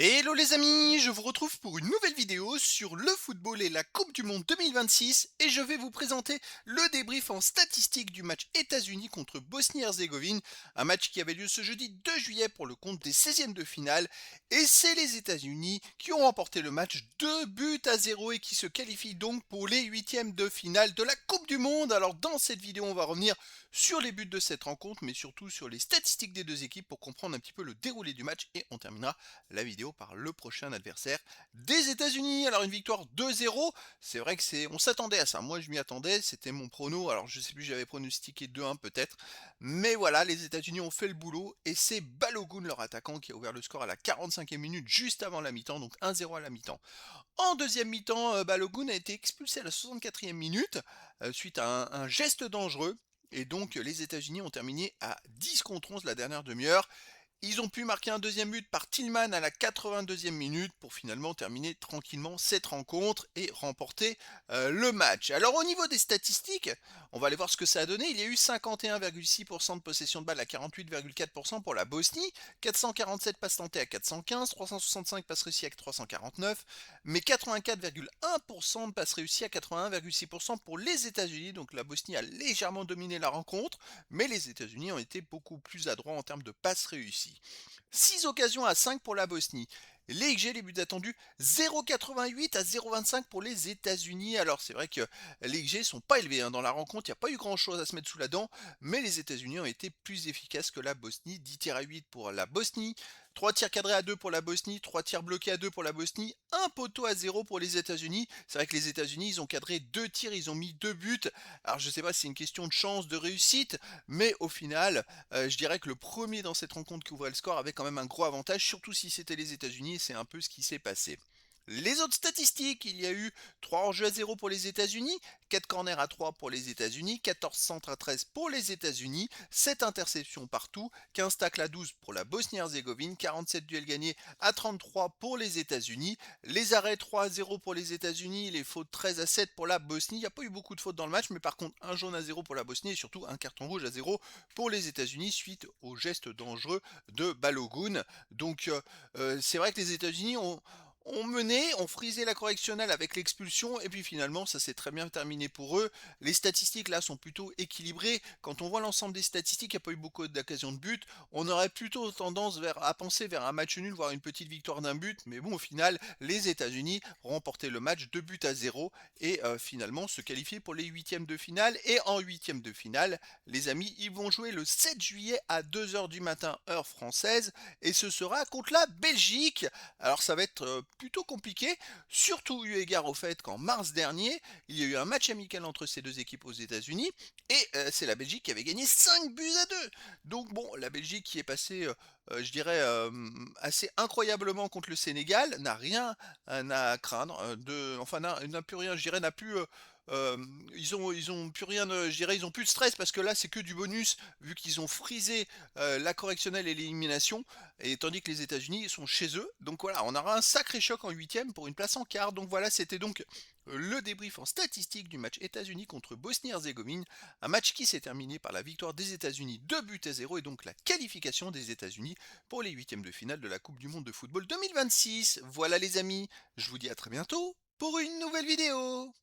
Hello les amis, je vous retrouve pour une nouvelle vidéo sur le football et la Coupe du Monde 2026 et je vais vous présenter le débrief en statistique du match États-Unis contre Bosnie-Herzégovine, un match qui avait lieu ce jeudi 2 juillet pour le compte des 16e de finale et c'est les États-Unis qui ont remporté le match 2-0 et qui se qualifient donc pour les 8e de finale de la Coupe du Monde. Alors dans cette vidéo on va revenir sur les buts de cette rencontre mais surtout sur les statistiques des deux équipes pour comprendre un petit peu le déroulé du match et on terminera la vidéo par le prochain adversaire des États-Unis. Alors une victoire 2-0, c'est vrai que on s'attendait à ça. Moi je m'y attendais, c'était mon prono. Alors je sais plus, j'avais pronostiqué 2-1 peut-être, mais voilà, les États-Unis ont fait le boulot et c'est Balogun leur attaquant qui a ouvert le score à la 45e minute juste avant la mi-temps, donc 1-0 à la mi-temps. En deuxième mi-temps, Balogun a été expulsé à la 64e minute suite à un geste dangereux. Et donc les États-Unis ont terminé à 10 contre 11 la dernière demi-heure. Ils ont pu marquer un deuxième but par Tillman à la 82e minute pour finalement terminer tranquillement cette rencontre et remporter le match. Alors au niveau des statistiques, on va aller voir ce que ça a donné. Il y a eu 51,6% de possession de balle à 48,4% pour la Bosnie, 447 passes tentées à 415, 365 passes réussies à 349, mais 84,1% de passes réussies à 81,6% pour les États-Unis. Donc la Bosnie a légèrement dominé la rencontre, mais les États-Unis ont été beaucoup plus adroits en termes de passes réussies. 6 occasions à 5 pour la Bosnie. Les XG, les buts attendus, 0,88 à 0,25 pour les États-Unis. Alors c'est vrai que les XG sont pas élevés dans la rencontre, il n'y a pas eu grand-chose à se mettre sous la dent, mais les États-Unis ont été plus efficaces que la Bosnie. 10 tirs à 8 pour la Bosnie, 3 tirs cadrés à 2 pour la Bosnie, 3 tirs bloqués à 2 pour la Bosnie, un poteau à 0 pour les États-Unis. C'est vrai que les États-Unis, ils ont cadré 2 tirs, ils ont mis 2 buts. Alors je sais pas si c'est une question de chance, de réussite, mais au final, je dirais que le premier dans cette rencontre qui ouvrait le score avait quand même un gros avantage, surtout si c'était les États-Unis, et c'est un peu ce qui s'est passé. Les autres statistiques, il y a eu 3 hors-jeux à 0 pour les États-Unis, 4 corners à 3 pour les États-Unis, 14 centres à 13 pour les États-Unis, 7 interceptions partout, 15 tacles à 12 pour la Bosnie-Herzégovine, 47 duels gagnés à 33 pour les États-Unis, les arrêts 3 à 0 pour les États-Unis, les fautes 13 à 7 pour la Bosnie. Il n'y a pas eu beaucoup de fautes dans le match, mais par contre un jaune à 0 pour la Bosnie et surtout un carton rouge à 0 pour les États-Unis suite au geste dangereux de Balogun. Donc c'est vrai que les États-Unis ont mené, ont frisé la correctionnelle avec l'expulsion et puis finalement ça s'est très bien terminé pour eux. Les statistiques là sont plutôt équilibrées. Quand on voit l'ensemble des statistiques, il n'y a pas eu beaucoup d'occasions de but. On aurait plutôt tendance à penser vers un match nul, voire une petite victoire d'un but. Mais bon, au final, les États-Unis remportaient le match 2 buts à 0 et finalement se qualifier pour les huitièmes de finale. Et en huitièmes de finale, les amis, ils vont jouer le 7 juillet à 2 heures du matin, heure française. Et ce sera contre la Belgique. Alors ça va être plutôt compliqué, surtout eu égard au fait qu'en mars dernier, il y a eu un match amical entre ces deux équipes aux États-Unis et c'est la Belgique qui avait gagné 5 buts à 2. Donc bon, la Belgique qui est passée, je dirais, assez incroyablement contre le Sénégal, n'a rien à craindre, enfin n'a plus rien, je dirais, n'a plus... ils ont plus rien, je dirais, ils ont plus de stress parce que là c'est que du bonus vu qu'ils ont frisé la correctionnelle et l'élimination et tandis que les États-Unis sont chez eux. Donc voilà, on aura un sacré choc en huitième pour une place en quart. Donc voilà, c'était donc le débrief en statistique du match États-Unis contre Bosnie-Herzégovine. Un match qui s'est terminé par la victoire des États-Unis 2 buts à 0 et donc la qualification des États-Unis pour les huitièmes de finale de la Coupe du Monde de football 2026. Voilà les amis, je vous dis à très bientôt pour une nouvelle vidéo.